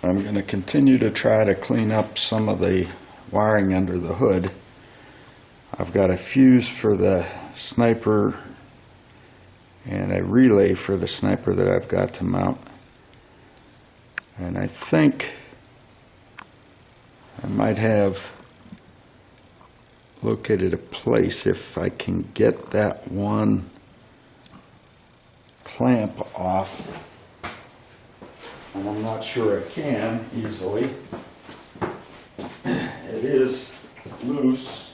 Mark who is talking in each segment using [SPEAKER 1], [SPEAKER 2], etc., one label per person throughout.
[SPEAKER 1] I'm going to continue to try to clean up some of the wiring under the hood. I've got a fuse for the sniper and a relay for the sniper that I've got to mount. And I think I might have located a place if I can get that one clamp off. And I'm not sure I can easily. It is loose.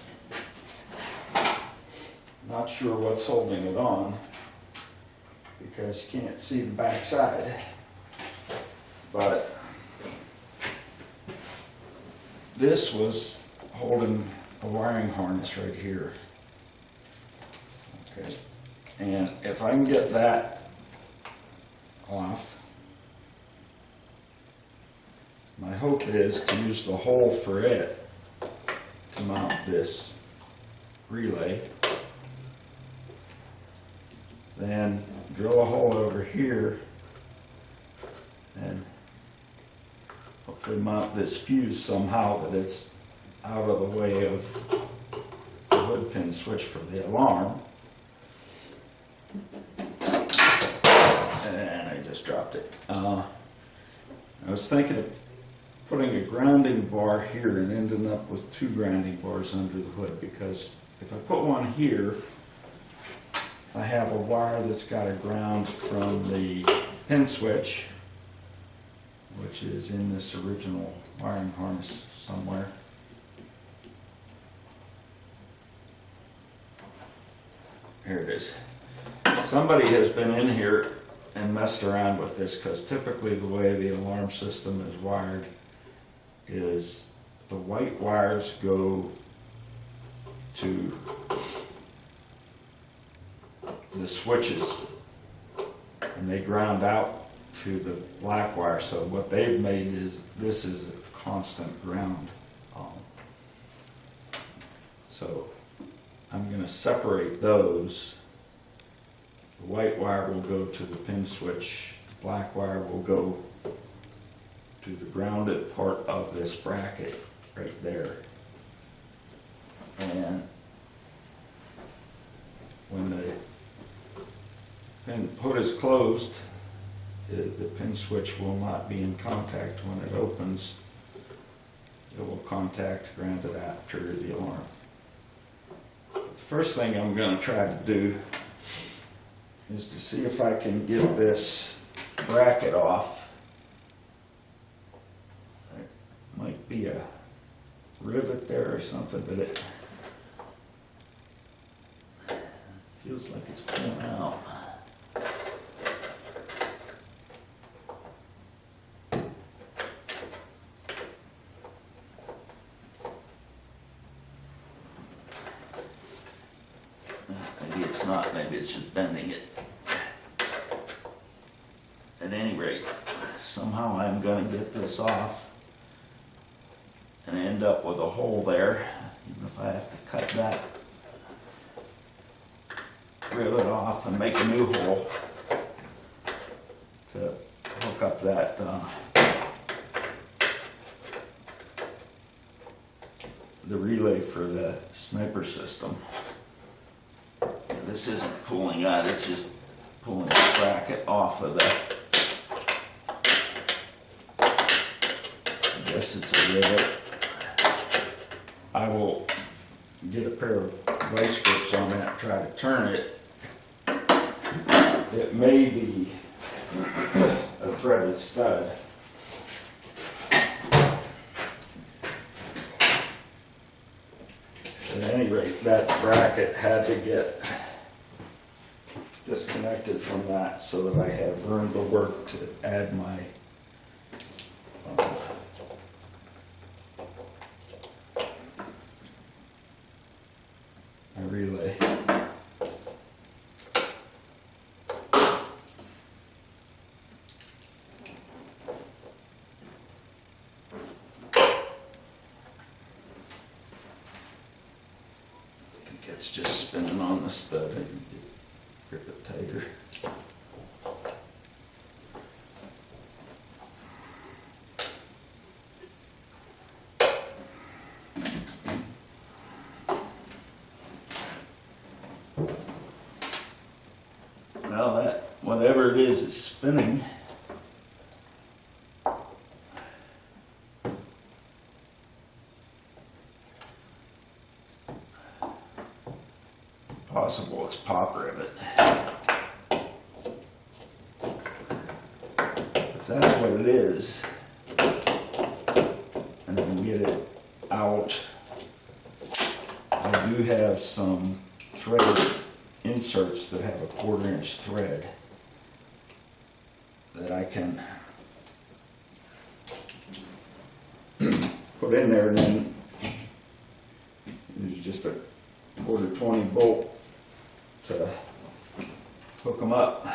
[SPEAKER 1] Not sure what's holding it on because you can't see the back side. But this was holding a wiring harness right here. Okay. And if I can get that off, my hope is to use the hole for it to mount this relay. Then drill a hole over here and hopefully mount this fuse somehow that it's out of the way of the hood pin switch for the alarm. And I just dropped it. I was thinking of putting a grounding bar here and ending up with two grounding bars under the hood, because if I put one here, I have a wire that's got a ground from the pin switch, which is in this original wiring harness somewhere. Here it is. Somebody has been in here and messed around with this, because typically the way the alarm system is wired is the white wires go to the switches and they ground out to the black wire. So what they've made is this is a constant ground. So I'm going to separate those. The white wire will go to the pin switch, the black wire will go to the grounded part of this bracket right there. And when the pin hood is closed, the pin switch will not be in contact. When it opens, it will contact grounded after the alarm. The first thing I'm going to try to do is to see if I can get this bracket off. There might be a rivet there or something, but it feels like it's pulling out. Maybe it's not, maybe it's just bending it. At any rate, somehow I'm going to get this off and end up with a hole there, even if I have to cut that rivet off and make a new hole to hook up that the relay for the sniper system. This isn't pulling out, it's just pulling the bracket off of the, I guess it's a rivet. I will get a pair of vice grips on that and try to turn it. It may be a threaded stud. At any rate, that bracket had to get disconnected from that so that I have room to work to add my relay. I think it's just spinning on the stud. I can grip it tighter. whatever it is is spinning. Possible it's pop rivet. If that's what it is, and then get it out, I do have some thread inserts that have a 1/4 inch thread that I can put in there, and then use just a 1/4 bolt to hook them up.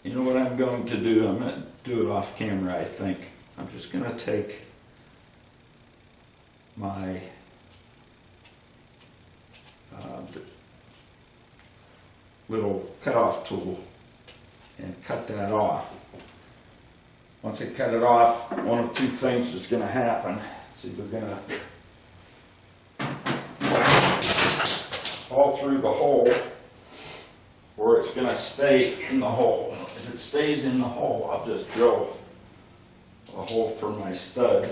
[SPEAKER 1] You know what I'm going to do? I'm going to do it off camera, I think. I'm just going to take my little cutoff tool and cut that off. Once I cut it off, one of two things is going to happen. It's either going to fall through the hole, or it's going to stay in the hole. If it stays in the hole, I'll just drill a hole for my stud.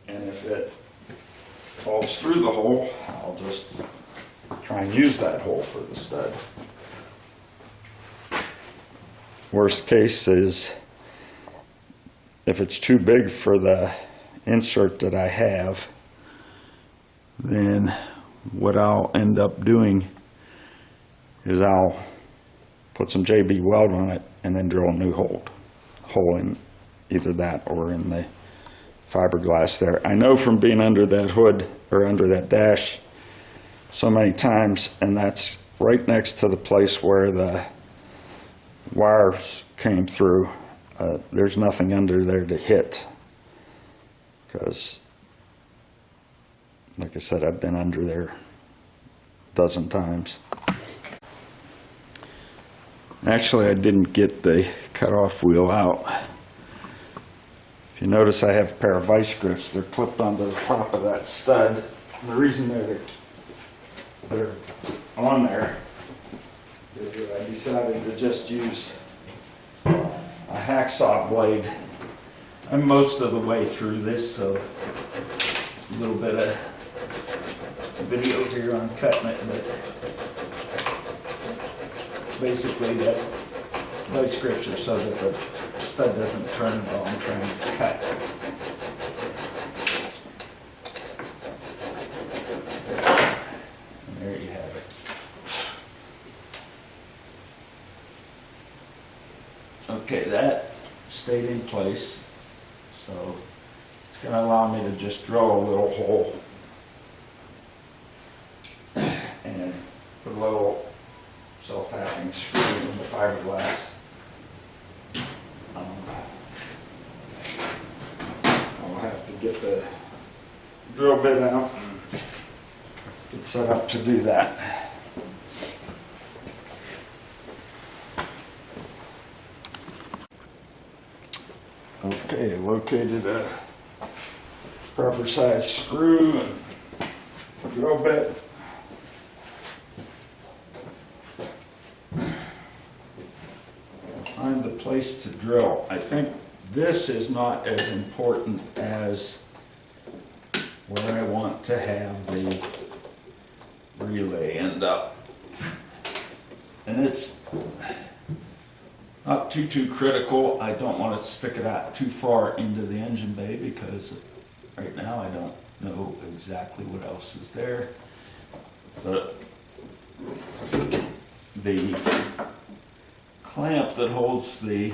[SPEAKER 1] And if it falls through the hole, I'll just try and use that hole for the stud. Worst case is if it's too big for the insert that I have, then what I'll end up doing is I'll put some JB weld on it and then drill a new hole in either that or in the fiberglass there. I know from being under that hood or under that dash so many times, and that's right next to the place where the wires came through, there's nothing under there to hit, because like I said, I've been under there a dozen times. Actually, I didn't get the cutoff wheel out. If you notice, I have a pair of vice grips. They're clipped onto the top of that stud. And the reason they're on there is that I decided to just use a hacksaw blade. I'm most of the way through this, so a little bit of video here on cutting it, but basically that vice grips are so that the stud doesn't turn while I'm trying to cut. And there you have it. Okay, that stayed in place, so it's going to allow me to just drill a little hole and put a little self-tapping screw in the fiberglass. I'll have to get the drill bit out and get set up to do that. Okay, located a proper size screw and drill bit. Find the place to drill. I think this is not as important as where I want to have the relay end up. And it's not too critical. I don't want to stick it out too far into the engine bay because right now I don't know exactly what else is there. But the clamp that holds the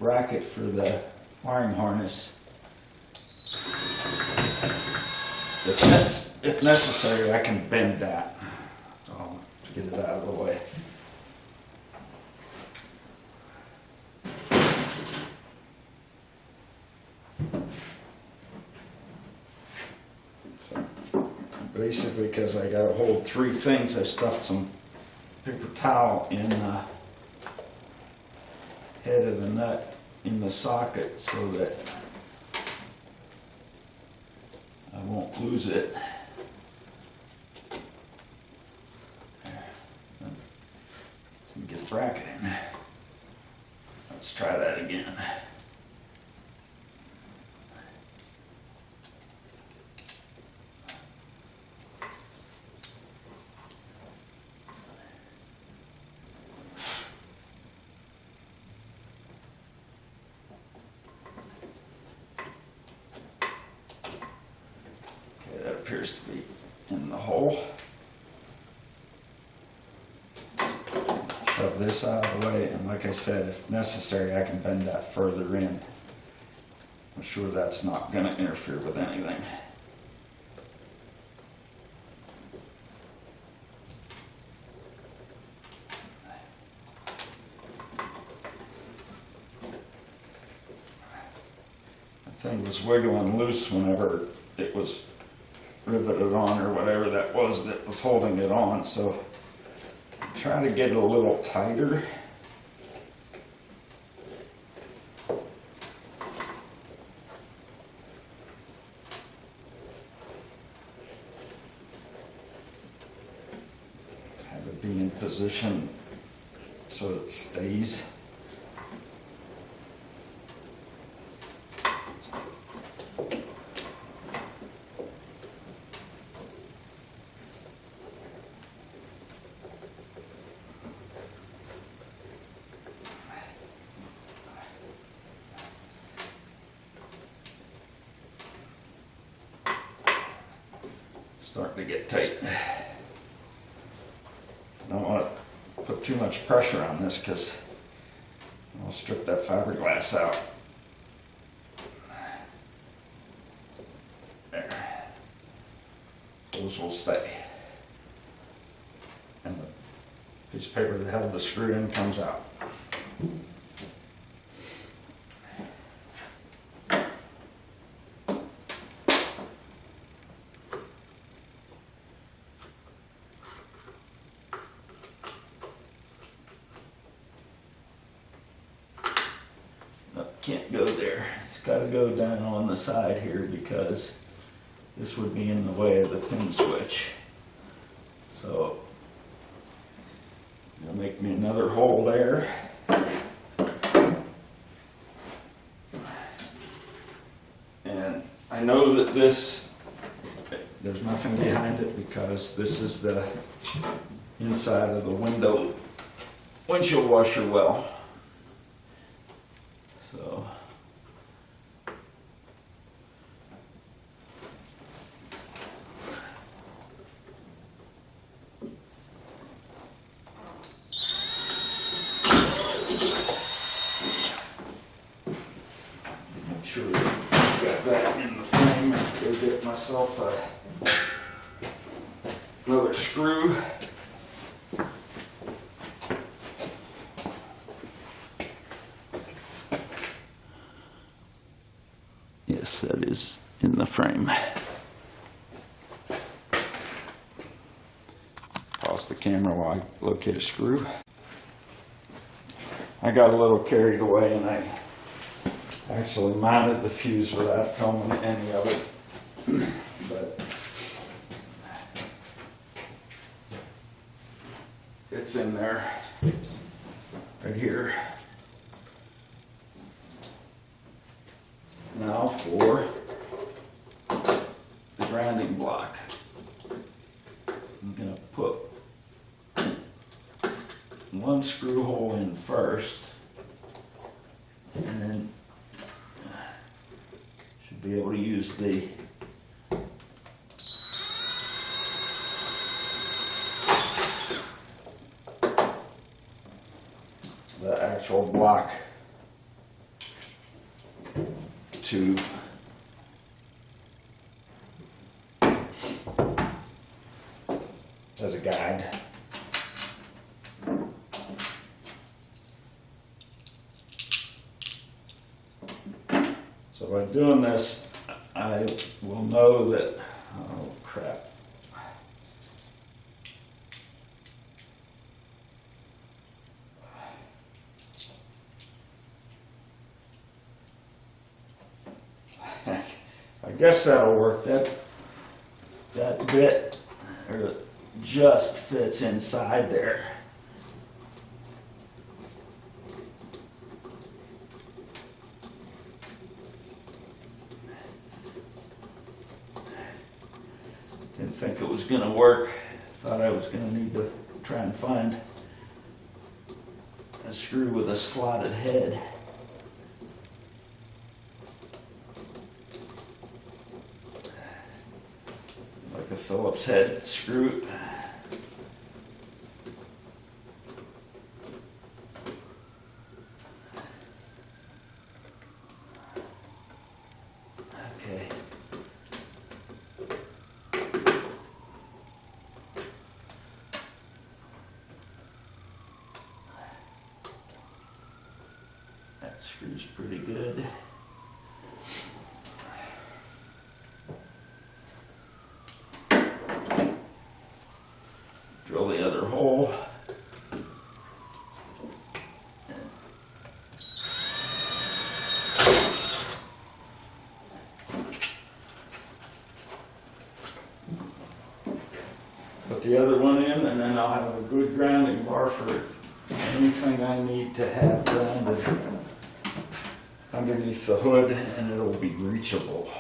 [SPEAKER 1] bracket for the wiring harness, if necessary, I can bend that to get it out of the way. basically because I got to hold three things, I stuffed some paper towel in the head of the nut in the socket so that I won't lose it. Can get the bracket in. Let's try that again. Okay, that appears to be in the hole. Shove this out of the way, and like I said, if necessary, I can bend that further in. I'm sure that's not going to interfere with anything. The thing was wiggling loose whenever it was riveted on, or whatever that was holding it on, so try to get it a little tighter. Have it be in position so it stays. Starting to get tight. I don't want to put too much pressure on this because I'll strip that fiberglass out. There. Those will stay. And the piece of paper that held the screw in comes out. Can't go there. It's got to go down on the side here because this would be in the way of the pin switch. So it'll make me another hole there. And I know that there's nothing behind it because this is the inside of the windshield washer well. So make sure I've got that in the frame and go get myself another screw. Yes, that is in the frame. Pause the camera while I locate a screw. I got a little carried away and I actually mounted the fuse without filming any of it. But it's in there, right here. Now for the grounding block. I'm going to put one screw hole in first, and then should be able to use the actual block to as a guide. So by doing this, I will know that, oh crap, guess that'll work. That bit just fits inside there. Didn't think it was going to work. Thought I was going to need to try and find a screw with a slotted head. Like a Phillips head screw. Okay. That screws pretty good. Drill the other hole. Put the other one in, and then I'll have a good grounding bar for anything I need to have grounded underneath the hood, and it'll be reachable.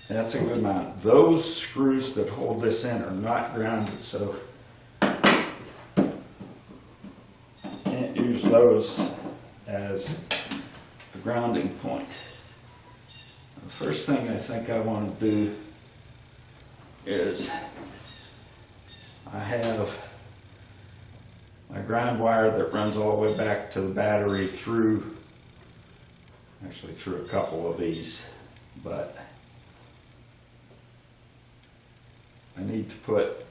[SPEAKER 1] That's a good amount. Those screws that hold this in are not grounded, so can't use those as a grounding point. The first thing I think I want to do is I have my ground wire that runs all the way back to the battery through, actually through a couple of these, but I need to put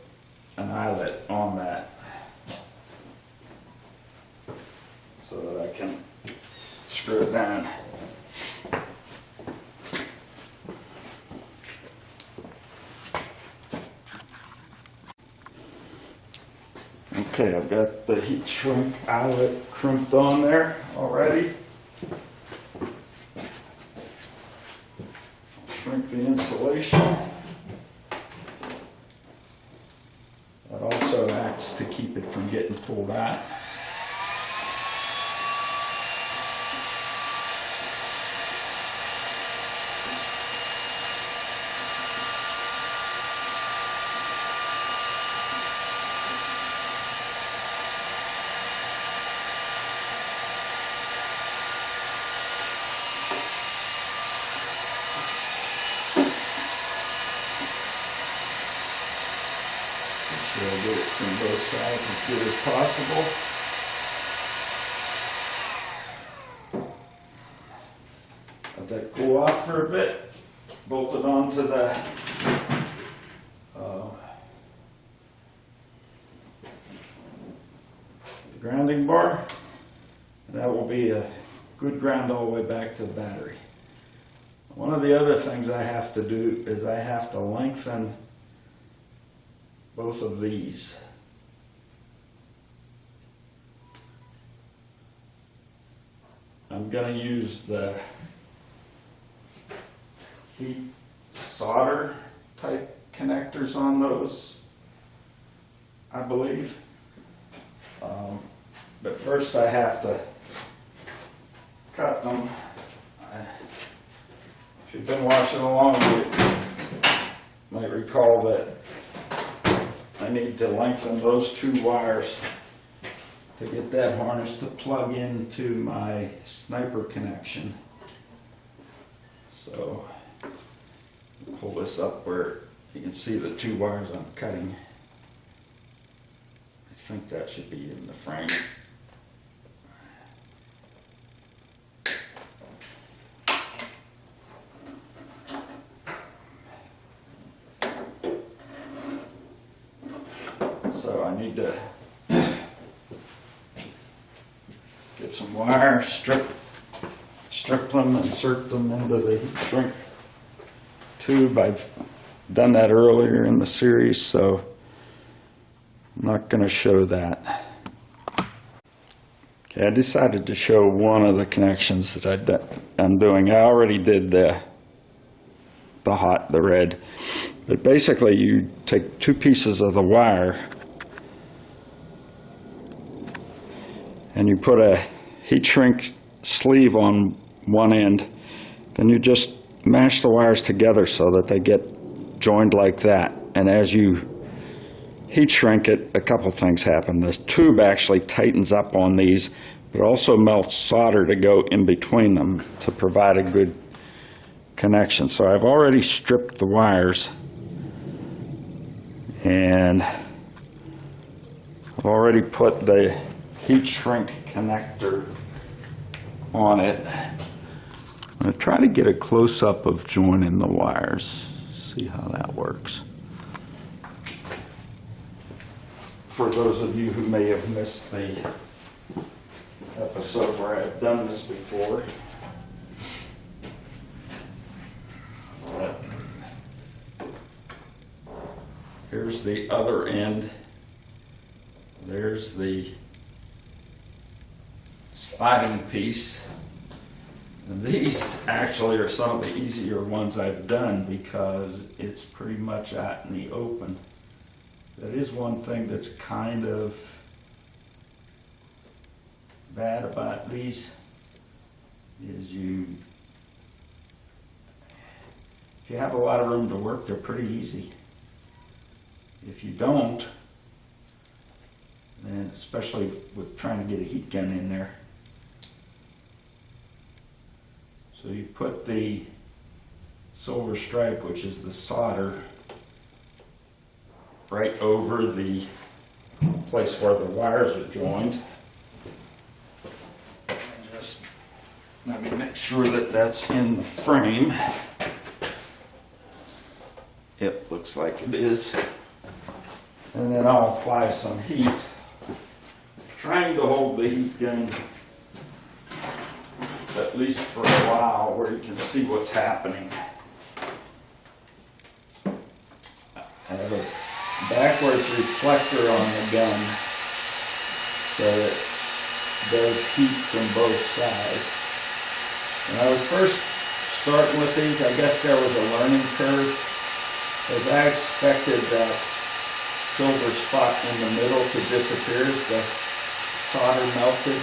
[SPEAKER 1] an eyelet on that so that I can screw it down. Okay, I've got the heat shrink eyelet crimped on there already. Shrink the insulation. That also acts to keep it from getting pulled out. Make sure I get it from both sides as good as possible. Let that cool off for a bit. Bolt it onto the grounding bar. And that will be a good ground all the way back to the battery. One of the other things I have to do is I have to lengthen both of these. I'm going to use the heat solder type connectors on those, I believe. But first I have to cut them. If you've been watching along, you might recall that I need to lengthen those two wires to get that harness to plug into my sniper connection. So pull this up where you can see the 2 wires I'm cutting. I think that should be in the frame. So I need to get some wire, strip them, insert them into the heat shrink tube. I've done that earlier in the series, so I'm not going to show that. Okay, I decided to show one of the connections that I'm doing. I already did the red, but basically you take 2 pieces of the wire and you put a heat shrink sleeve on one end, then you just mash the wires together so that they get joined like that. And as you heat shrink it, a couple things happen. The tube actually tightens up on these, but also melts solder to go in between them to provide a good connection. So I've already stripped the wires, and I've already put the heat shrink connector on it. I'm going to try to get a close-up of joining the wires, see how that works. For those of you who may have missed the episode where I've done this before. But here's the other end. There's the sliding piece. And these actually are some of the easier ones I've done because it's pretty much out in the open. That is one thing that's kind of bad about these, is if you have a lot of room to work, they're pretty easy. If you don't, and especially with trying to get a heat gun in there. So you put the silver stripe, which is the solder, right over the place where the wires are joined. And just let me make sure that that's in the frame. It looks like it is. And then I'll apply some heat, trying to hold the heat gun at least for a while where you can see what's happening. I have a backwards reflector on the gun so it does heat from both sides. When I was first starting with these, I guess there was a learning curve, as I expected that silver spot in the middle to disappear as the solder melted.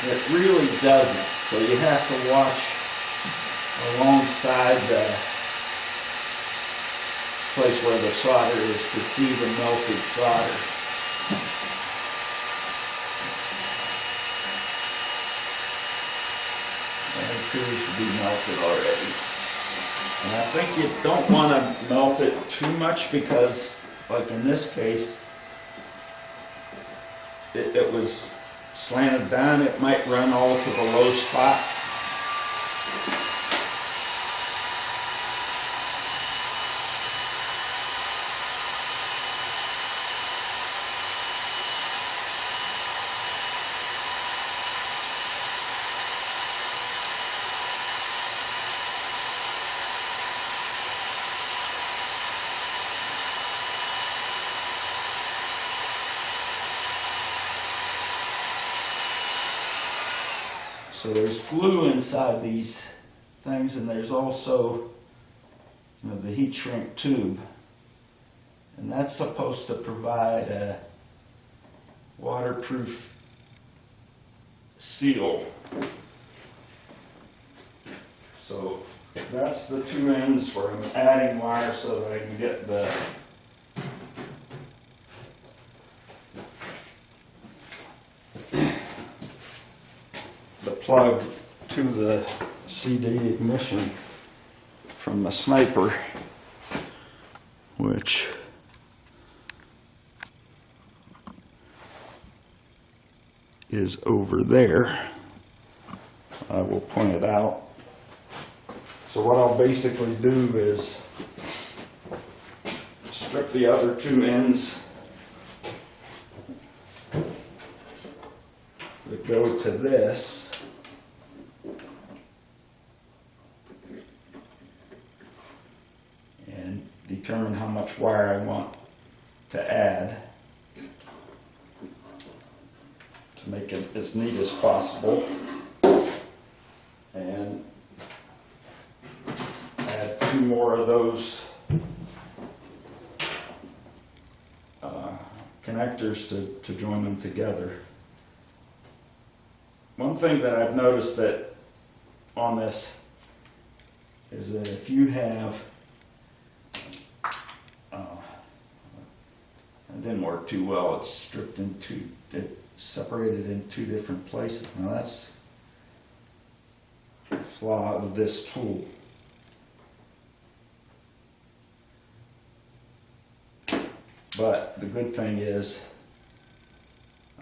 [SPEAKER 1] It really doesn't, so you have to watch alongside the place where the solder is to see the melted solder. That appears to be melted already. And I think you don't want to melt it too much because, like in this case, it was slanted down. It might run all to the low spot. So there's glue inside these things, and there's also, the heat shrink tube, and that's supposed to provide a waterproof seal. So that's the 2 ends where I'm adding wire so that I can get the plug to the CD ignition from the Sniper, which is over there. I will point it out. So what I'll basically do is strip the other two ends that go to this, and determine how much wire I want to add to make it as neat as possible, and add 2 more of those connectors to join them together. One thing that I've noticed that on this is that if you have, it didn't work too well, it's stripped into, it separated in 2 different places. Now that's a flaw of this tool. But the good thing is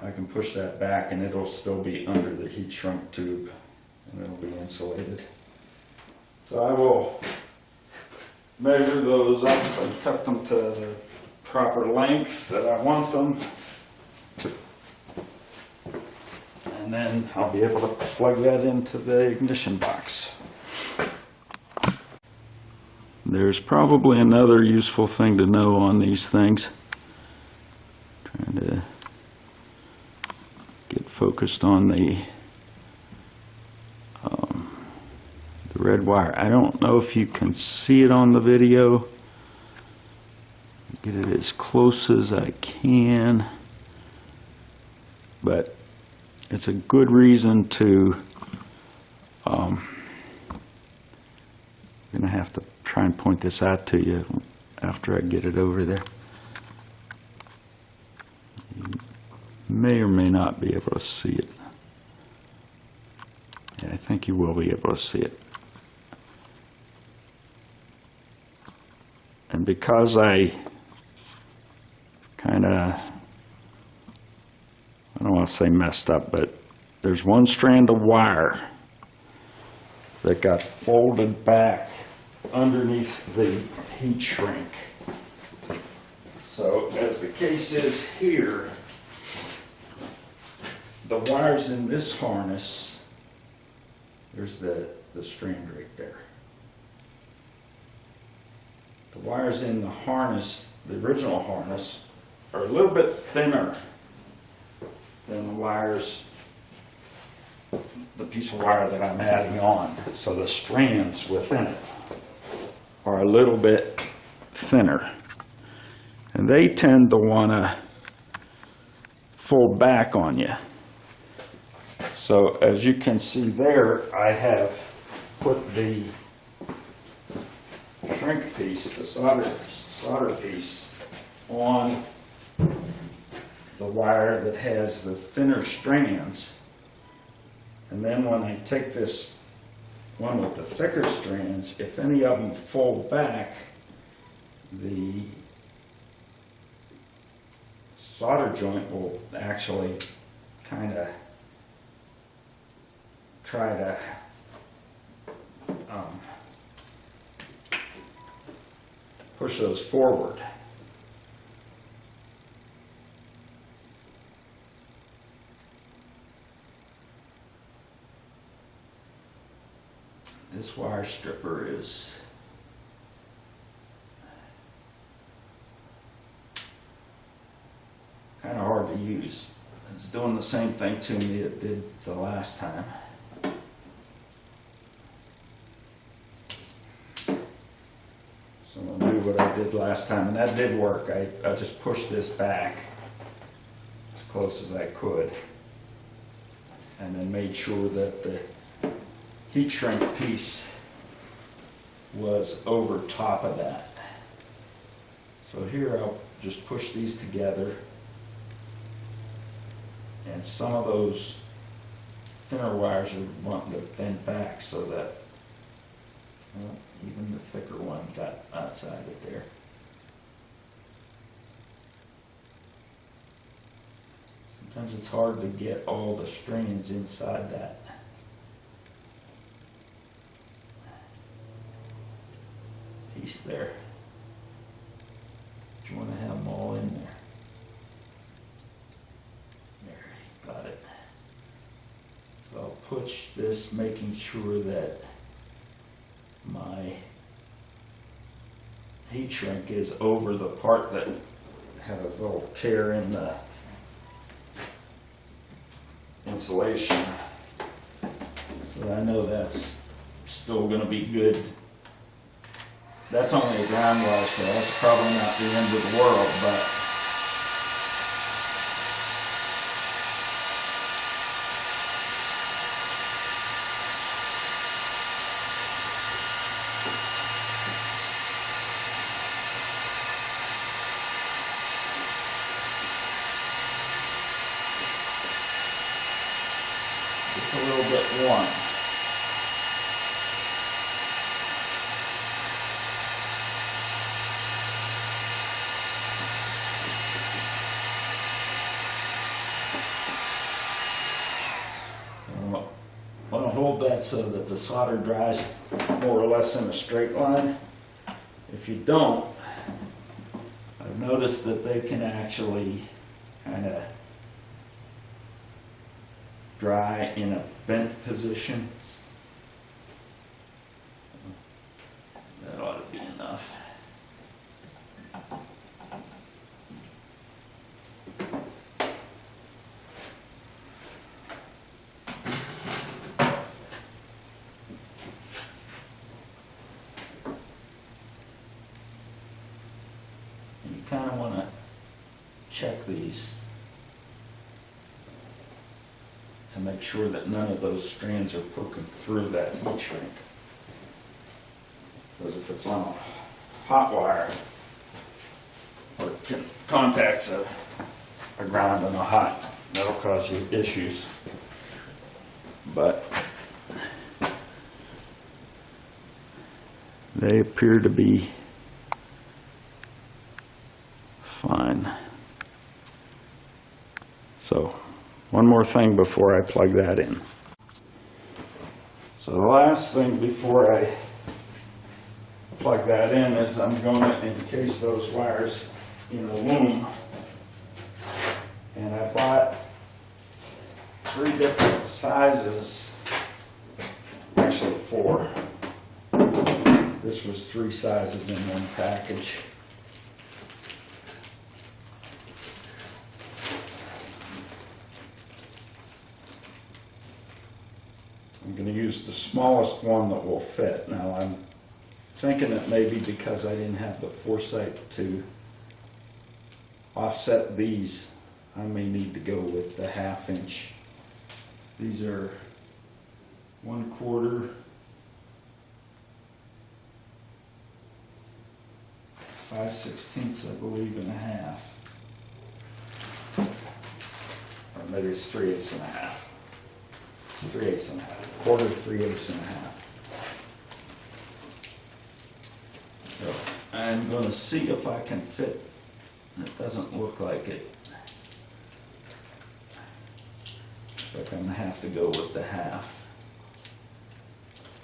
[SPEAKER 1] I can push that back and it'll still be under the heat shrink tube and it'll be insulated. So I will measure those up and cut them to the proper length that I want them. And then I'll be able to plug that into the ignition box. There's probably another useful thing to know on these things. Trying to get focused on the red wire. I don't know if you can see it on the video. Get it as close as I can, but it's a good reason to I'm gonna have to try and point this out to you after I get it over there. You may or may not be able to see it. Yeah, I think you will be able to see it. And because I kind of, I don't want to say messed up, but there's one strand of wire that got folded back underneath the heat shrink. So as the case is here, the wires in this harness, there's the strand right there. The wires in the harness, the original harness, are a little bit thinner than the wires, the piece of wire that I'm adding on. So the strands within it are a little bit thinner. And they tend to want to fold back on you. So as you can see there, I have put the shrink piece, the solder piece, on the wire that has the thinner strands. And then when I take this one with the thicker strands, if any of them fold back, the solder joint will actually kind of try to push those forward. This wire stripper is kind of hard to use. It's doing the same thing to me it did the last time. So I'm going to do what I did last time, and that did work. I just pushed this back as close as I could and then made sure that the heat shrink piece was over top of that. So here I'll just push these together, and some of those thinner wires are wanting to bend back so that, well, even the thicker one got outside of there. Sometimes it's hard to get all the strands inside that. Piece there. But you want to have them all in there. There, got it. So I'll push this, making sure that my heat shrink is over the part that had a little tear in the insulation. So I know that's still going to be good. That's only a ground wire, so that's probably not the end of the world, but it's a little bit warm. I want to hold that so that the solder dries more or less in a straight line. If you don't, I've noticed that they can actually kind of dry in a bent position. That ought to be enough. And you kind of want to check these to make sure that none of those strands are poking through that heat shrink. Because if it's on a hot wire, or contacts a ground and a hot, that'll cause you issues. But they appear to be fine. So one more thing before I plug that in. So the last thing before I plug that in is I'm going to encase those wires in aluminum. And I bought 3 different sizes, actually 4. This was 3 sizes in one package. I'm going to use the smallest one that will fit. Now I'm thinking that maybe because I didn't have the foresight to offset these, I may need to go with the 1/2 inch. These are 1/4, 5/16, I believe, and 1/2. Or maybe it's 3/8 and 1/2. 3/8 and 1/2. 1/4, 3/8 and 1/2. So I'm going to see if I can fit. It doesn't look like it. But I'm going to have to go with the 1/2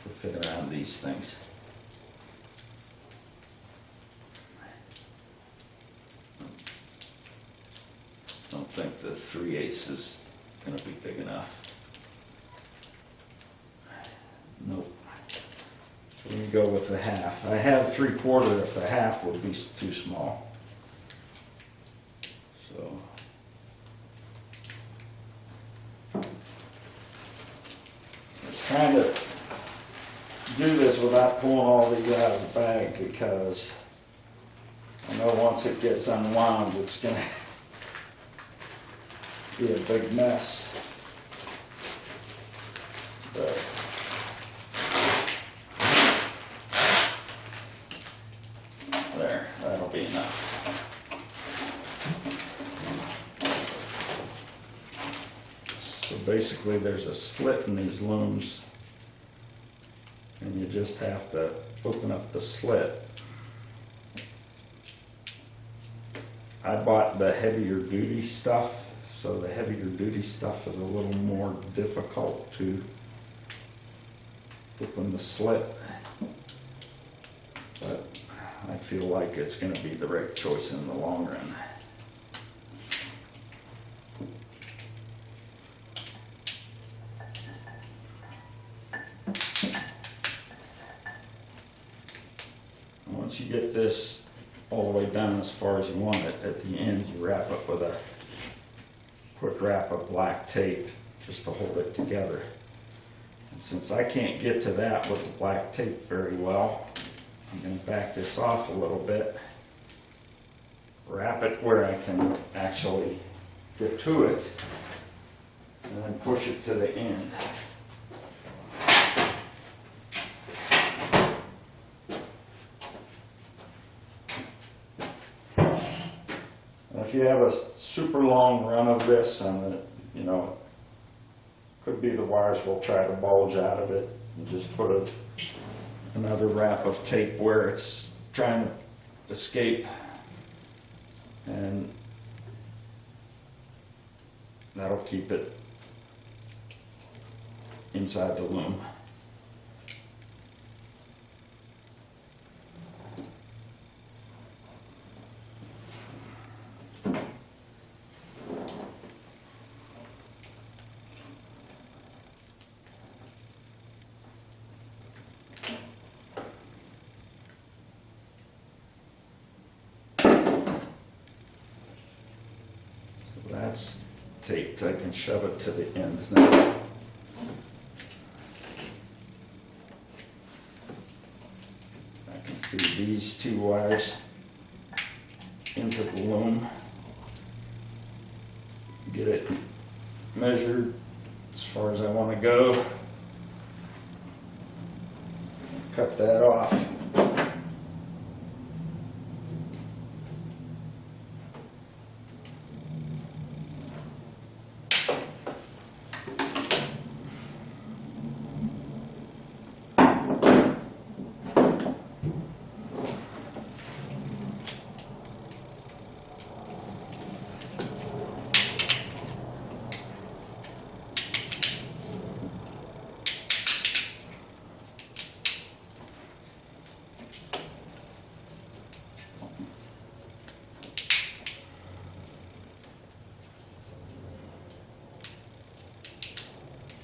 [SPEAKER 1] to fit around these things. I don't think the 3/8 is going to be big enough. Nope. So we go with the 1/2. I have 3/4 if the 1/2 would be too small. So I was trying to do this without pulling all these out of the bag because I know once it gets unwound it's going to be a big mess. But there, that'll be enough. So basically there's a slit in these looms, and you just have to open up the slit. I bought the heavier duty stuff, so the heavier duty stuff is a little more difficult to open the slit, but I feel like it's going to be the right choice in the long run. Once you get this all the way down as far as you want it, at the end you wrap it with a quick wrap of black tape just to hold it together. And since I can't get to that with the black tape very well, I'm going to back this off a little bit, wrap it where I can actually get to it, and then push it to the end. If you have a super long run of this, and could be the wires will try to bulge out of it, and just put another wrap of tape where it's trying to escape, and that'll keep it inside the loom. That's taped. I can shove it to the end now. I can feed these two wires into the loom, get it measured as far as I want to go, cut that off.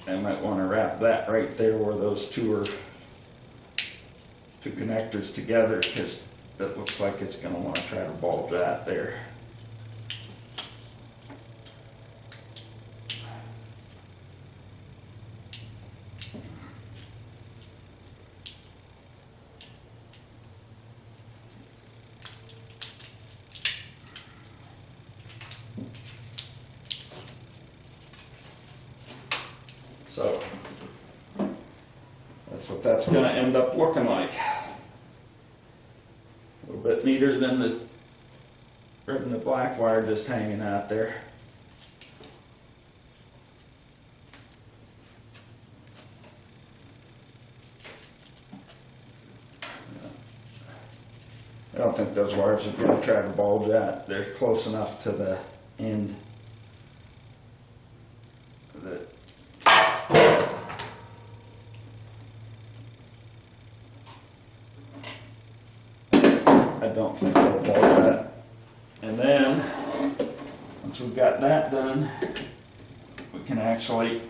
[SPEAKER 1] I might want to wrap that right there where those two connectors together, because it looks like it's going to want to try to bulge out there. So that's what that's going to end up looking like. A little bit neater than the red and the black wire just hanging out there. I don't think those wires are going to try to bulge out. They're close enough to the end that I don't think they'll bulge out. And then, once we've got that done, we can actually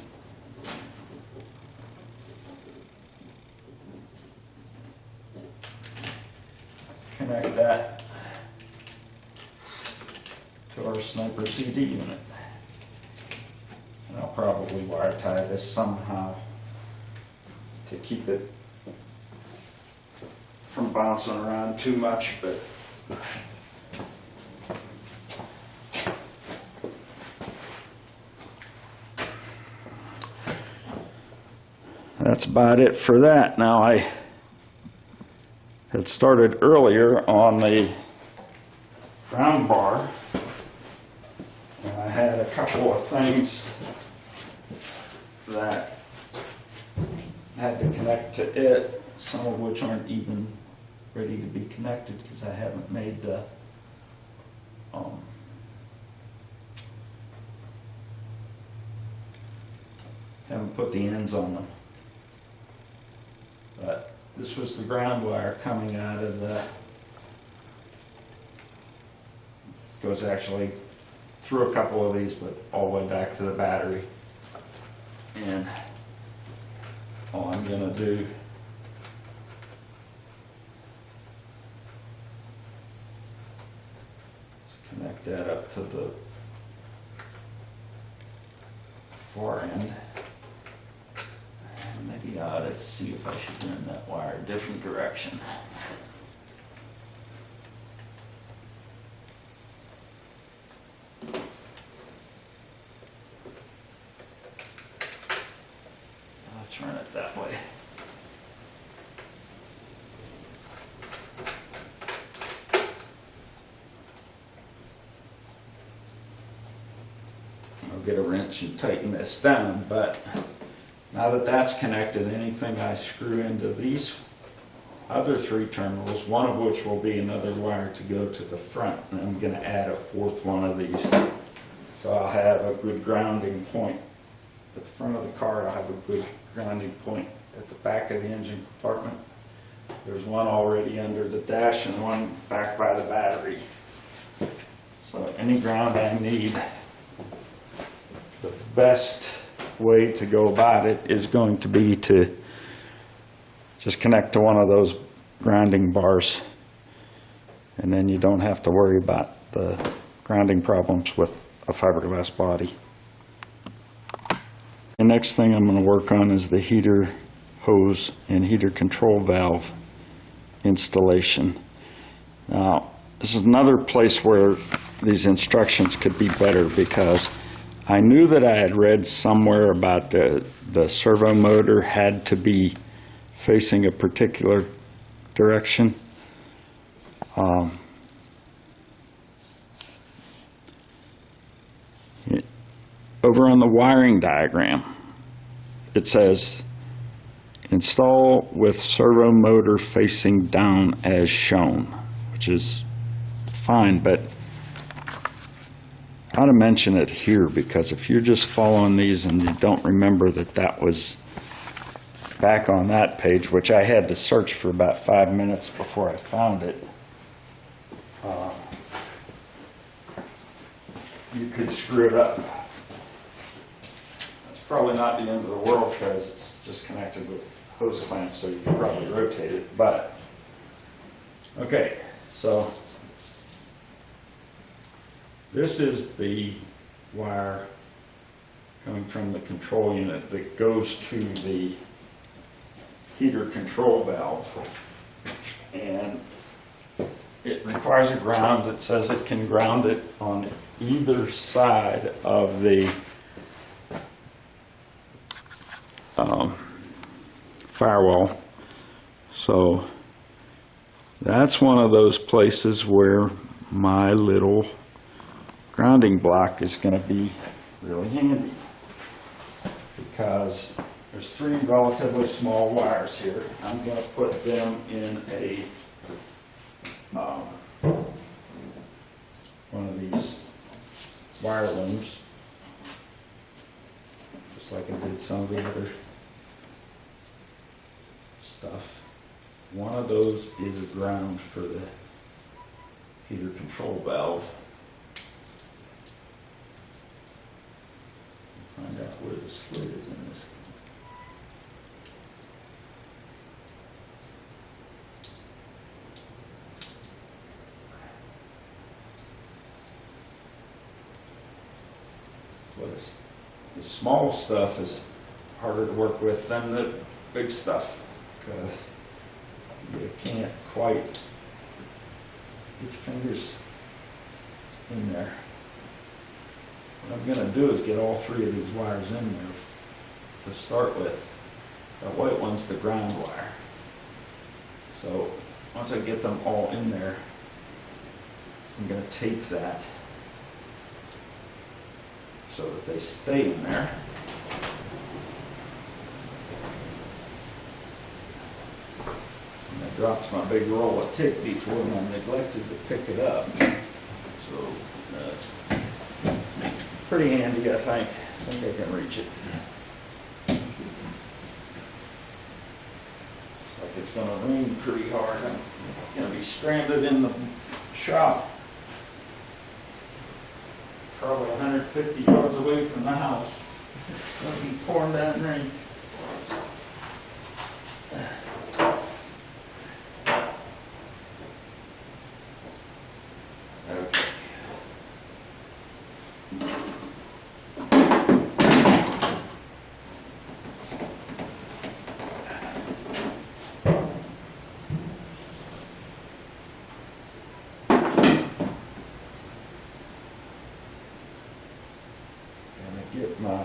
[SPEAKER 1] connect that to our Sniper CD unit. And I'll probably wire tie this somehow to keep it from bouncing around too much, but that's about it for that. Now, I had started earlier on the round bar, and I had a couple of things that had to connect to it, some of which aren't even ready to be connected because I haven't made the haven't put the ends on them. But this was the ground wire coming out of the, goes actually through a couple of these, but all the way back to the battery. And all I'm going to do is connect that up to the far end. And maybe I ought to see if I should run that wire a different direction. Let's run it that way. I'll get a wrench and tighten this down, but now that that's connected, anything I screw into these other three terminals, one of which will be another wire to go to the front, and I'm going to add a fourth one of these. So I'll have a good grounding point at the front of the car. I'll have a good grounding point at the back of the engine compartment. There's one already under the dash and one back by the battery. So any ground I need, the best way to go about it is going to be to just connect to one of those grounding bars, and then you don't have to worry about the grounding problems with a fiberglass body. The next thing I'm going to work on is the heater hose and heater control valve installation. Now, this is another place where these instructions could be better, because I knew that I had read somewhere about the servo motor had to be facing a particular direction. Over on the wiring diagram, it says, install with servo motor facing down as shown, which is fine, but I ought to mention it here, because if you're just following these and you don't remember that that was back on that page, which I had to search for about 5 minutes before I found it, you could screw it up. That's probably not the end of the world, because it's just connected with hose clamps, so you can probably rotate it. But okay, so this is the wire coming from the control unit that goes to the heater control valve, and it requires a ground. It says it can ground it on either side of the firewall. So that's one of those places where my little grounding block is going to be really handy, because there's three relatively small wires here. I'm going to put them in a one of these wire looms, just like I did some of the other stuff. One of those is a ground for the heater control valve. Find out where the split is in this. The small stuff is harder to work with than the big stuff, because you can't quite get your fingers in there. What I'm going to do is get all three of these wires in there to start with. That white one's the ground wire. So once I get them all in there, I'm going to tape that so that they stay in there. dropped my big roll of tape before and I neglected to pick it up. So it's pretty handy, I think. I think I can reach it. Looks like it's going to rain pretty hard. I'm going to be stranded in the shop, probably 150 yards away from the house. It's going to be pouring down rain. Get my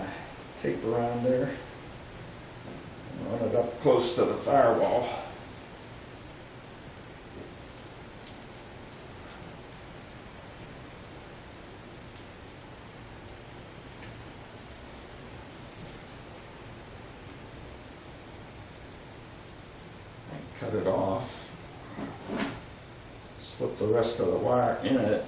[SPEAKER 1] tape around there and run it up close to the firewall. And cut it off. Slip the rest of the wire in it.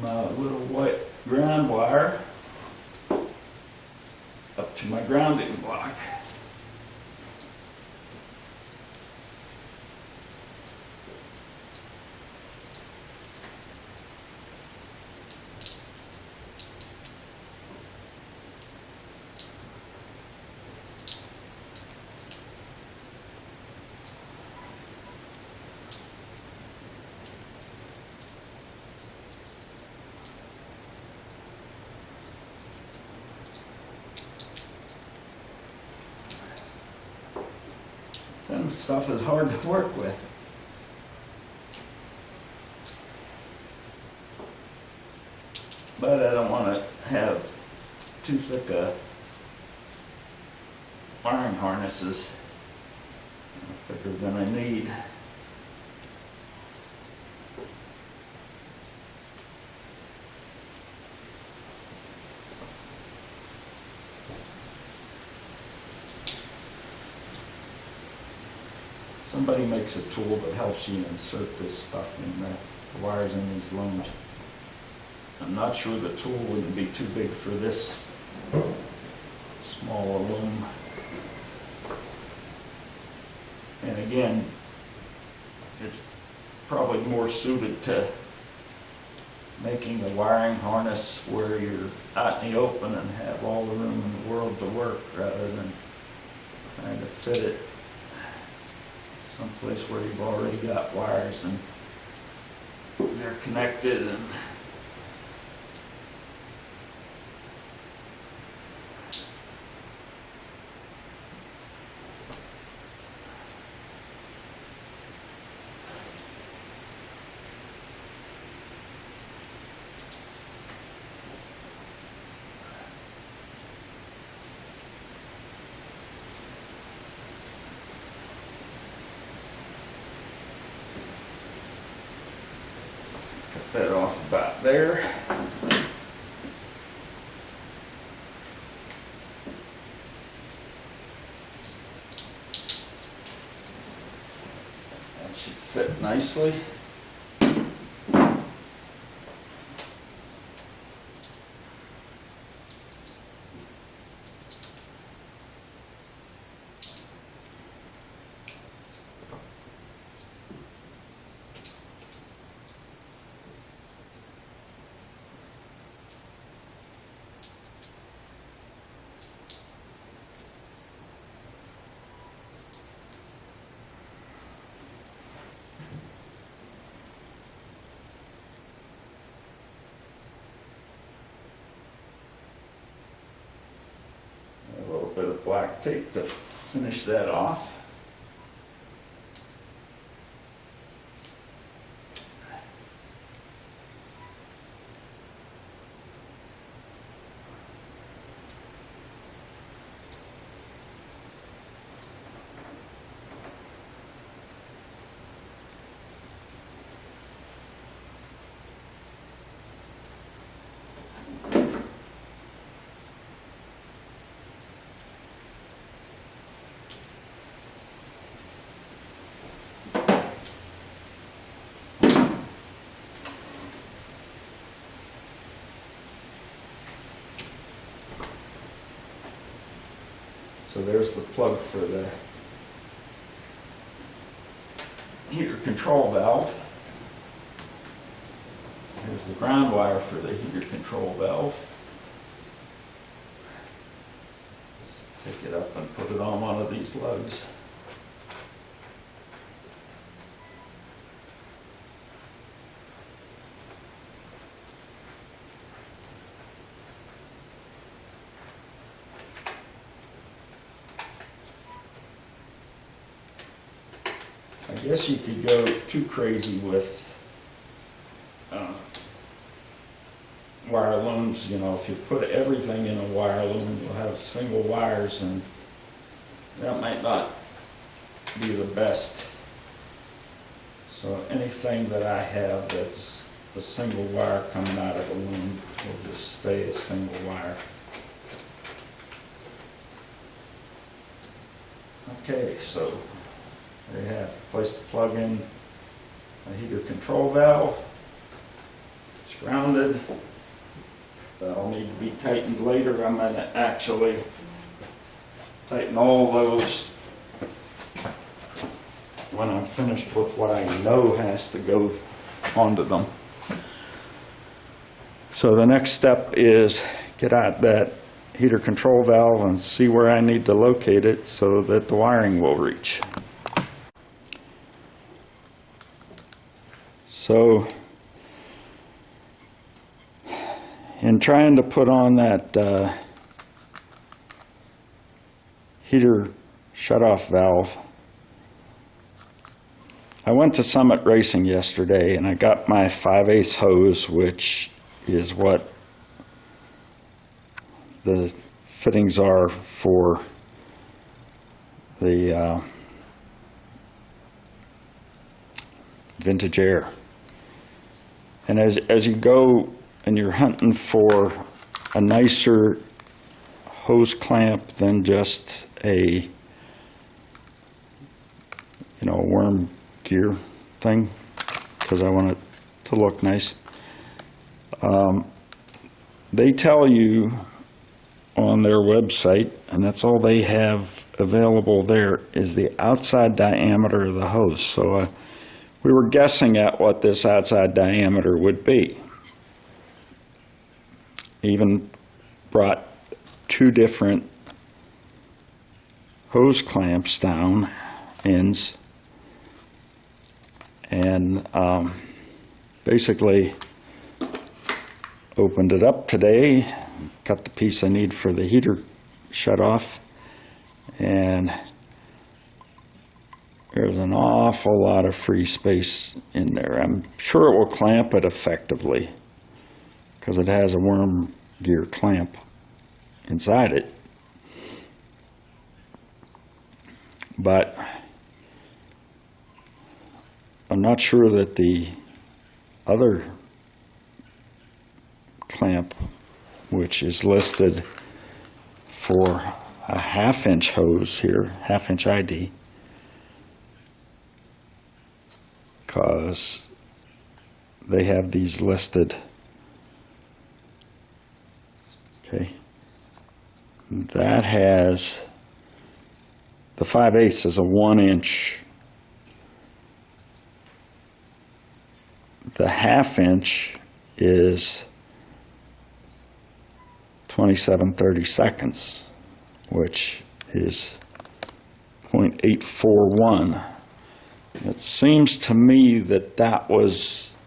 [SPEAKER 1] My little white ground wire up to my grounding block. That stuff is hard to work with. But I don't want to have too thick wiring harnesses, thicker than I need. Somebody makes a tool that helps you insert this stuff in the wires in these looms. I'm not sure the tool wouldn't be too big for this smaller loom. And again, it's probably more suited to making a wiring harness where you're out in the open and have all the room in the world to work rather than trying to fit it someplace where you've already got wires and they're connected and that off about there. That should fit nicely. A little bit of black tape to finish that off. So there's the plug for the heater control valve. Here's the ground wire for the heater control valve. Take it up and put it on one of these lugs. I guess you could go too crazy with wire looms. You know, if you put everything in a wire loom, you'll have single wires, and that might not be the best. So anything that I have that's a single wire coming out of a loom will just stay a single wire. Okay, so there you have a place to plug in a heater control valve. It's grounded. That'll need to be tightened later. I'm going to actually tighten all those when I'm finished with what I know has to go onto them. So the next step is get out that heater control valve and see where I need to locate it so that the wiring will reach. So in trying to put on that heater shutoff valve, I went to Summit Racing yesterday and I got my 5/8 hose, which is what the fittings are for the Vintage Air. And as you go and you're hunting for a nicer hose clamp than just a, worm gear thing, because I want it to look nice, they tell you on their website, and that's all they have available there, is the outside diameter of the hose. So we were guessing at what this outside diameter would be. Even brought two different hose clamps down, ends, and basically opened it up today, got the piece I need for the heater shut off, and there's an awful lot of free space in there. I'm sure it will clamp it effectively because it has a worm gear clamp inside it. But I'm not sure that the other clamp, which is listed for a 1/2-inch hose here, 1/2-inch ID, because they have these listed. Okay, that has, the 5/8 is a 1-inch. The 1/2-inch is 27/32, which is 0.841. It seems to me that that was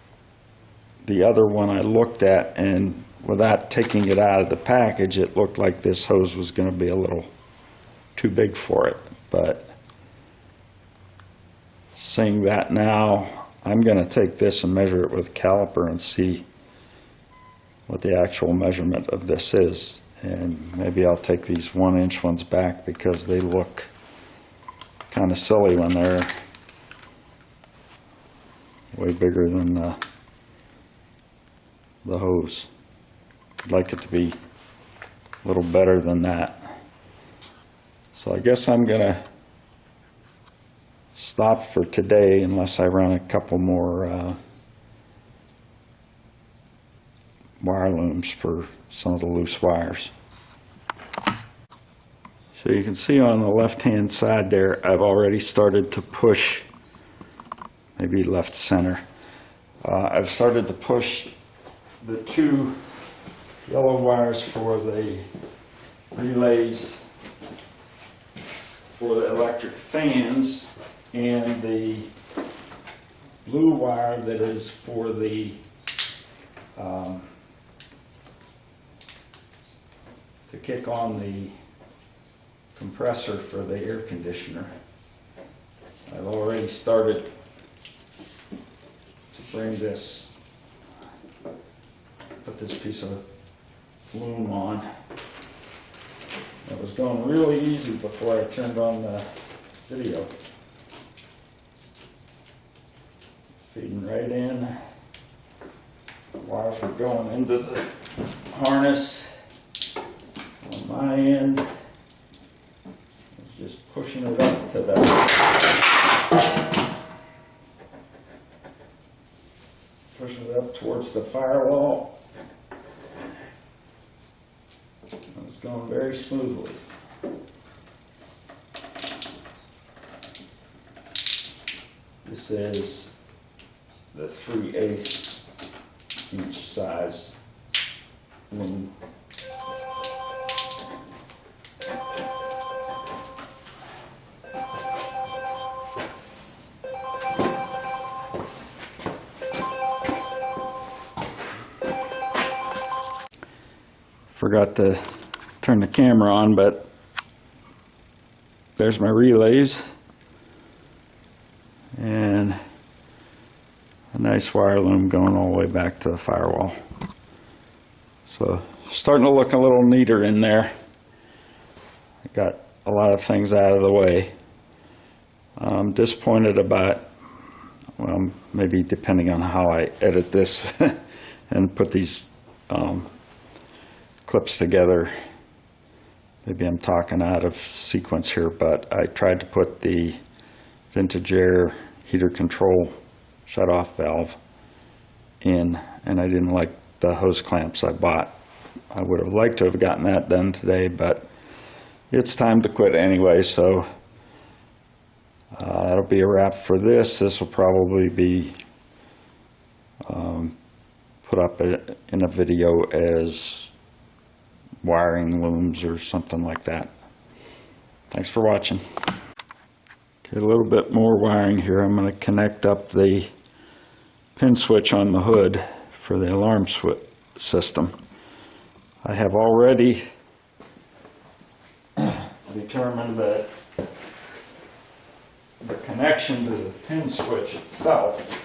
[SPEAKER 1] the other one I looked at, and without taking it out of the package, it looked like this hose was going to be a little too big for it. But seeing that now, I'm going to take this and measure it with a caliper and see what the actual measurement of this is. And maybe I'll take these 1-inch ones back because they look kind of silly when they're way bigger than the hose. I'd like it to be a little better than that. So I guess I'm going to stop for today unless I run a couple more wire looms for some of the loose wires. So you can see on the left-hand side there, I've already started to push, maybe left center. I've started to push the two yellow wires for the relays for the electric fans and the blue wire that is for the to kick on the compressor for the air conditioner. I've already started to bring this, put this piece of loom on. It was going really easy before I turned on the video. Feeding right in. Wires are going into the harness. On my end, it's just pushing it up to the pushing it up towards the firewall. It's going very smoothly. This is the 3/8 inch size loom. Forgot to turn the camera on, but there's my relays and a nice wire loom going all the way back to the firewall. So starting to look a little neater in there. I got a lot of things out of the way. I'm disappointed about, well, maybe depending on how I edit this and put these clips together. Maybe I'm talking out of sequence here, but I tried to put the vintage air heater control shut-off valve in, and I didn't like the hose clamps I bought. I would have liked to have gotten that done today, but it's time to quit anyway, so that'll be a wrap for this. This will probably be put up in a video as wiring looms or something like that. Thanks for watching. Okay, a little bit more wiring here. I'm going to connect up the pin switch on the hood for the alarm system. I have already determined that the connection to the pin switch itself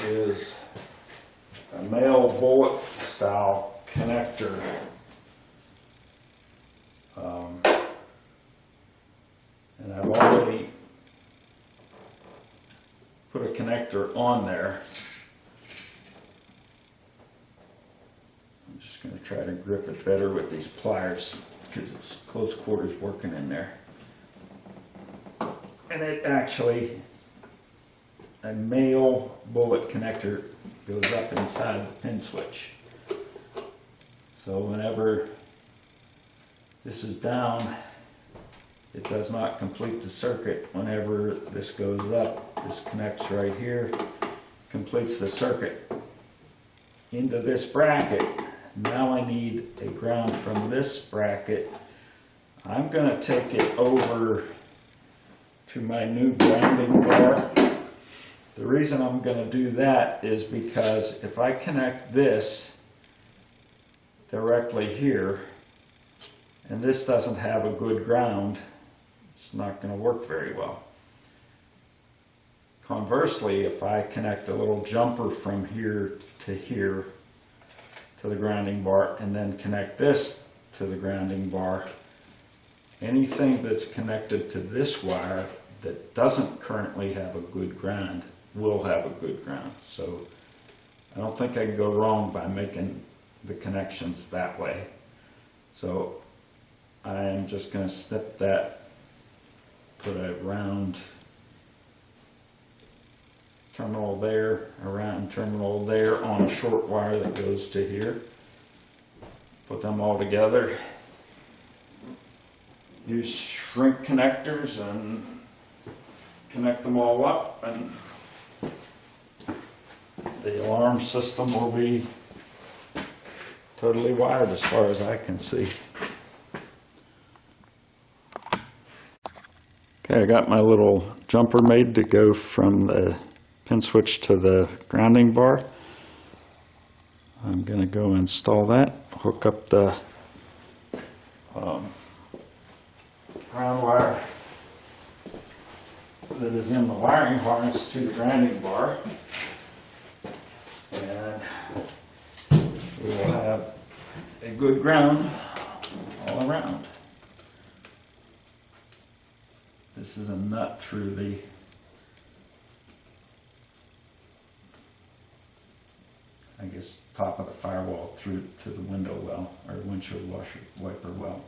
[SPEAKER 1] is a male bullet style connector. And I've already put a connector on there. I'm just going to try to grip it better with these pliers because it's close quarters working in there. And it actually, a male bullet connector goes up inside the pin switch. So whenever this is down, it does not complete the circuit. Whenever this goes up, this connects right here, completes the circuit into this bracket. Now I need a ground from this bracket. I'm going to take it over to my new grounding bar. The reason I'm going to do that is because if I connect this directly here, and this doesn't have a good ground, it's not going to work very well. Conversely, if I connect a little jumper from here to the grounding bar and then connect this to the grounding bar, anything that's connected to this wire that doesn't currently have a good ground will have a good ground. So I don't think I can go wrong by making the connections that way. So I am just going to snip that, put a round terminal there, a round terminal there on a short wire that goes to here. Put them all together use shrink connectors and connect them all up, and the alarm system will be totally wired as far as I can see. Okay, I got my little jumper made to go from the pin switch to the grounding bar. I'm going to go install that, hook up the ground wire that is in the wiring harness to the grounding bar, and we will have a good ground all around. This is a nut through the top of the firewall through to the window well, or windshield washer wiper well.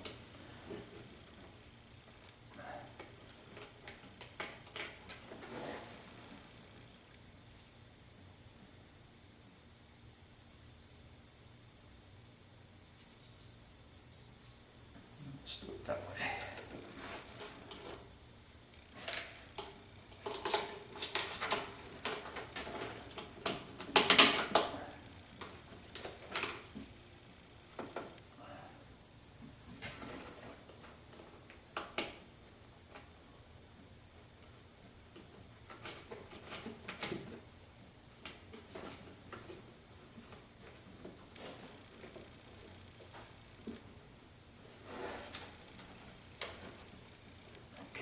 [SPEAKER 1] Let's do it that way.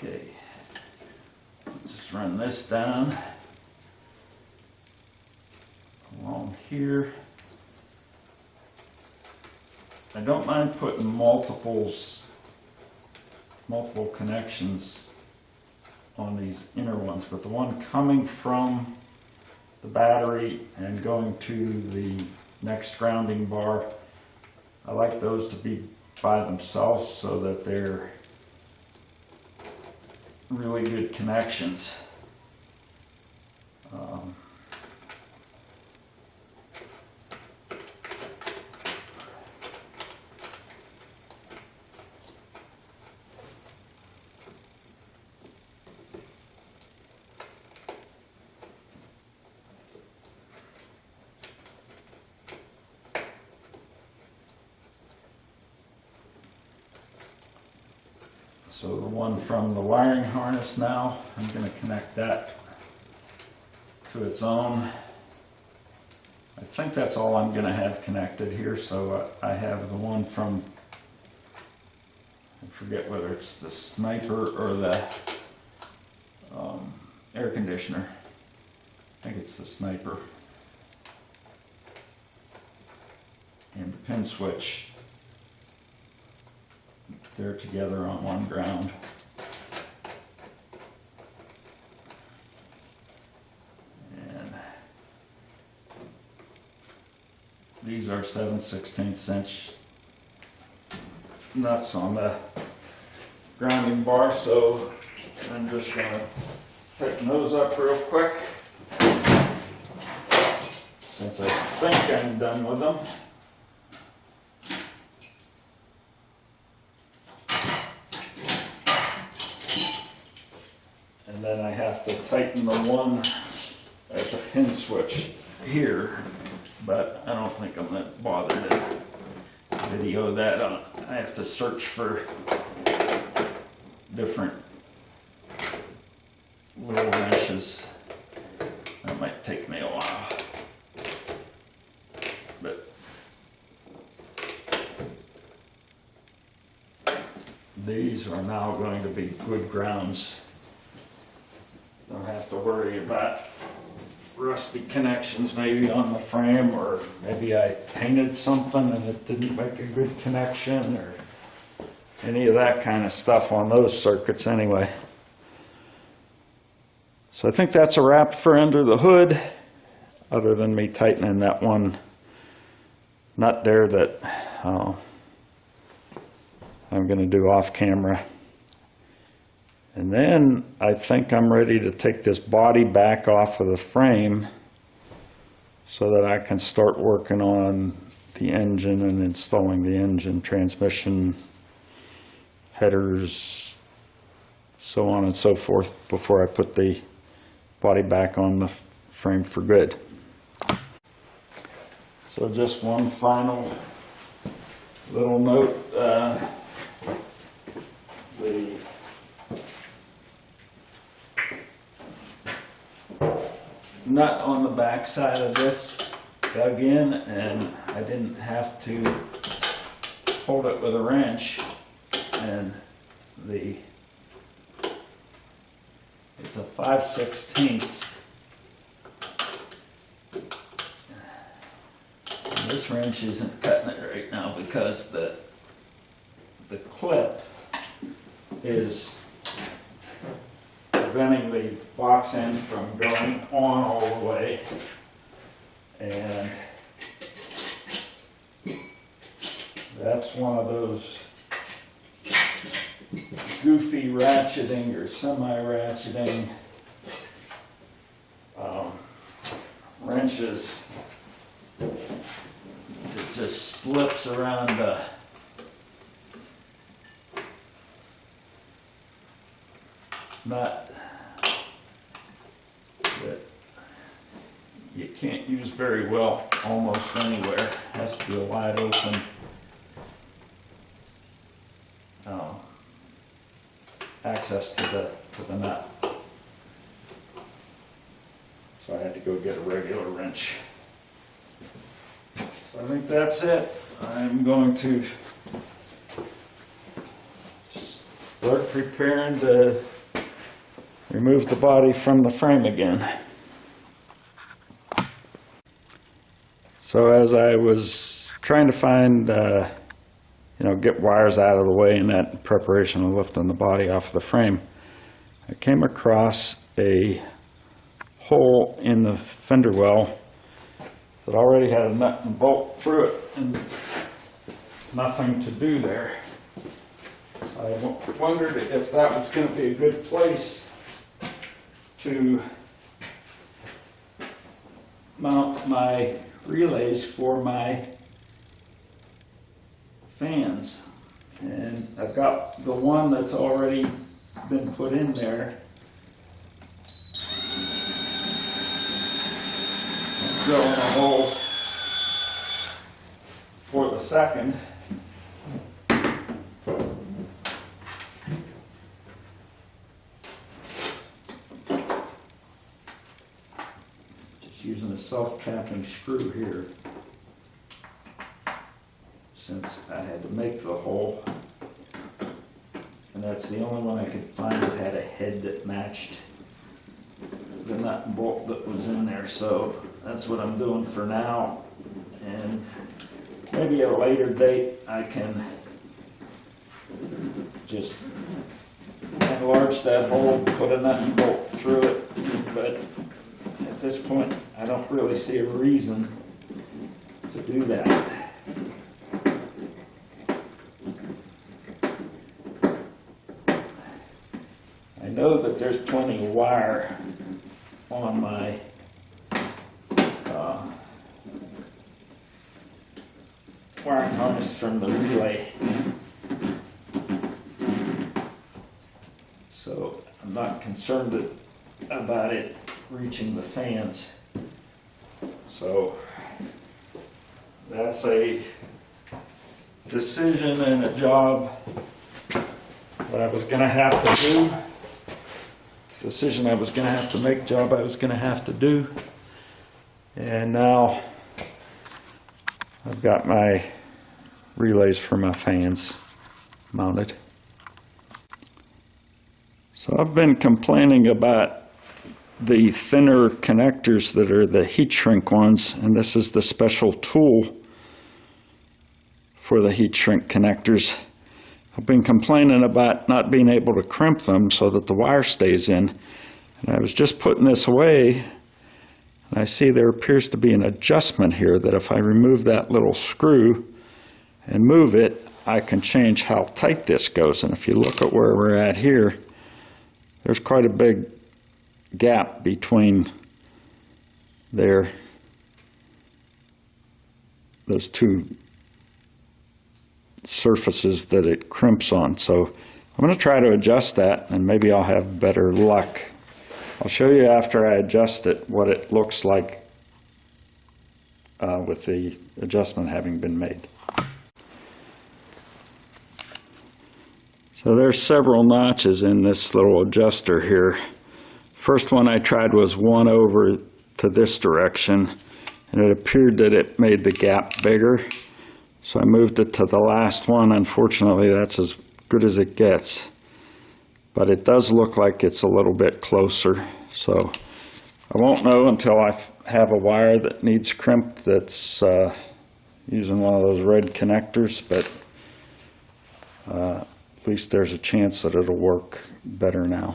[SPEAKER 1] Okay, just run this down along here. I don't mind putting multiple connections on these inner ones, but the one coming from the battery and going to the next grounding bar, I like those to be by themselves so that they're really good connections. So the one from the wiring harness now, I'm going to connect that to its own. I think that's all I'm going to have connected here. So I have the one from, I forget whether it's the Sniper or the air conditioner. I think it's the Sniper. And the pin switch. They're together on one ground. And these are 7/16 inch nuts on the grounding bar, so I'm just going to tighten those up real quick since I think I'm done with them. And then I have to tighten the one at the pin switch here, but I don't think I'm that bothered to video that. I have to search for different little wrenches. That might take me a while. But these are now going to be good grounds. Don't have to worry about rusty connections maybe on the frame, or maybe I painted something and it didn't make a good connection, or any of that kind of stuff on those circuits anyway. So I think that's a wrap for under the hood, other than me tightening that one nut there that I'm going to do off camera. And then I think I'm ready to take this body back off of the frame so that I can start working on the engine and installing the engine, transmission, headers, so on and so forth, before I put the body back on the frame for good. So just one final little note. The nut on the back side of this dug in, and I didn't have to hold it with a wrench, and it's a 5/16. This wrench isn't cutting it right now because the clip is preventing the box end from going on all the way, and that's one of those goofy ratcheting or semi-ratcheting wrenches that just slips around the nut that you can't use very well almost anywhere. It has to be a wide open access to the nut. So I had to go get a regular wrench. So I think that's it. I'm going to start preparing to remove the body from the frame again. So as I was trying to find, get wires out of the way in that preparation of lifting the body off the frame, I came across a hole in the fender well that already had a nut and bolt through it and nothing to do there. I wondered if that was going to be a good place to mount my relays for my fans. And I've got the one that's already been put in there. I'm drilling a hole for the second. Just using a self-tapping screw here, since I had to make the hole, and that's the only one I could find that had a head that matched the nut and bolt that was in there. So that's what I'm doing for now, and maybe at a later date I can just enlarge that hole, put a nut and bolt through it, but at this point I don't really see a reason to do that. I know that there's plenty of wire on my wiring harness from the relay, so I'm not concerned about it reaching the fans. So that's a decision and a job that I was going to have to do. Decision I was going to have to make, job I was going to have to do. And now I've got my relays for my fans mounted. So I've been complaining about the thinner connectors that are the heat shrink ones, and this is the special tool for the heat shrink connectors. I've been complaining about not being able to crimp them so that the wire stays in. And I was just putting this away, and I see there appears to be an adjustment here that if I remove that little screw and move it, I can change how tight this goes. And if you look at where we're at here, there's quite a big gap between those two surfaces that it crimps on. So I'm going to try to adjust that, and maybe I'll have better luck. I'll show you after I adjust it what it looks like with the adjustment having been made. So there's several notches in this little adjuster here. First one I tried was one over to this direction, and it appeared that it made the gap bigger. So I moved it to the last one. Unfortunately, that's as good as it gets. But it does look like it's a little bit closer. So I won't know until I have a wire that needs crimped that's using one of those red connectors, but at least there's a chance that it'll work better now.